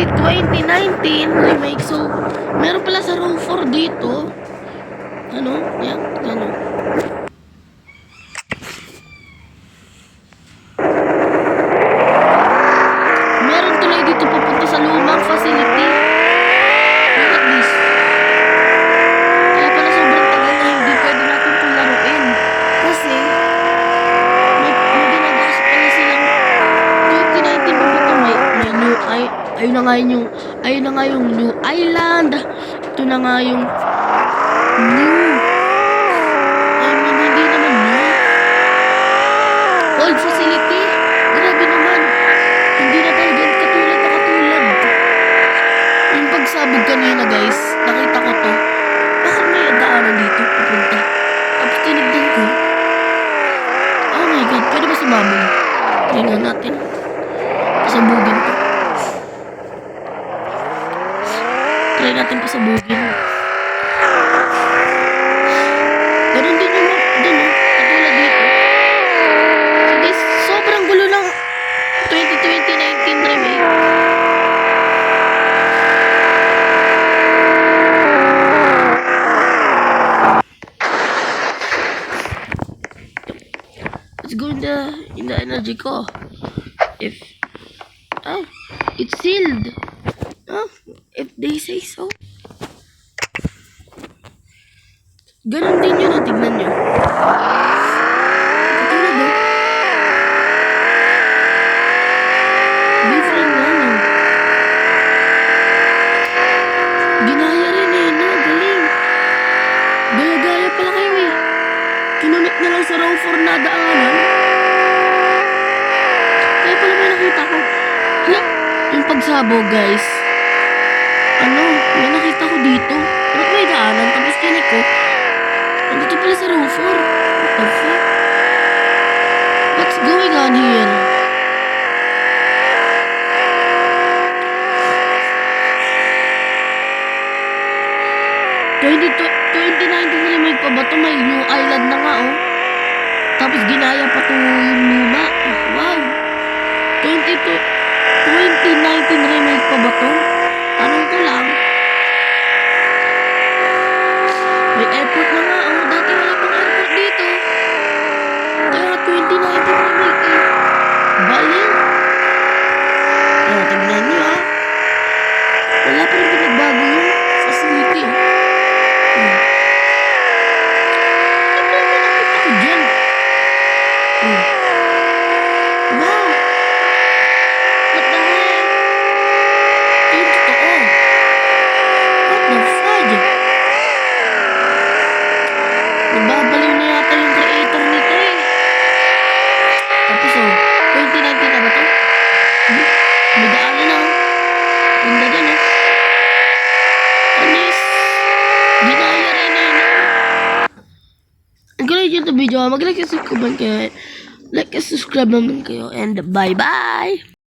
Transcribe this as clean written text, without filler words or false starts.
2019 remake. So, meron pala sa row 4 dito. Ano? Yan. Ano? Meron tuloy dito papunta sa lumang facility. Look at this. Kaya pala sobrang tagal na hindi pwede natin itong laruin. Kasi, may ginagawa pala silang 2019 pa ba ito? May new ayun na nga yung new island. Ito na nga yung new. Hindi naman new. Old facility. Grabe naman. Hindi na tayo ganit katulad. Yung pagsabog kanina guys, nakita ko to. Bakit may daanan dito papunta? Tapos tinignan ko. Oh my god, pwede ba sumabog? Tingnan natin. Pasabugin ko. Try natin pasabugin. Ganun din yung map dun, oh. Katulad dito. So guys, sobrang gulo ng 2019 remake. Let's go in the energy ko. It's sealed. If they say so. Ganun din yun, tignan nyo. Katulad oh. Different na no. Ginaya rin eh, no? Galing. Gaya-gaya pala kayo eh. Kinunit na lang sa row 4 na daanan. Kaya pala may nakita ko. Hala, yung pagsabog guys. May nakita ko dito. Ba't may daanan? Tapos tinik ko. Nandito pala sa row 4. What the fuck? What's going on here? Remake pa ba ito? May new island na nga oh. Tapos ginaya pa ito yung luma. Wow. 2019 remake pa ba ito? Tanong ko lang. May airport na nga. Oh, dati wala pang airport dito. Kaya 2019 remake eh. Baliw. Tignan nyo ha. Wala pa rin pinagbago yung facility oh. Nakita ko dyan. Wow. What the heck? Yung totoo. What the fudge? Nagbabaliw na yata yung creator nito eh. Tapos oh, 2019 na ba ito? May daanan na oh. Ganda dyan oh. Anis. Ginaya rin eh no. Ang gano'n dyan ito video. Mag-like and subscribe kayo. Like and subscribe naman kayo. And bye bye.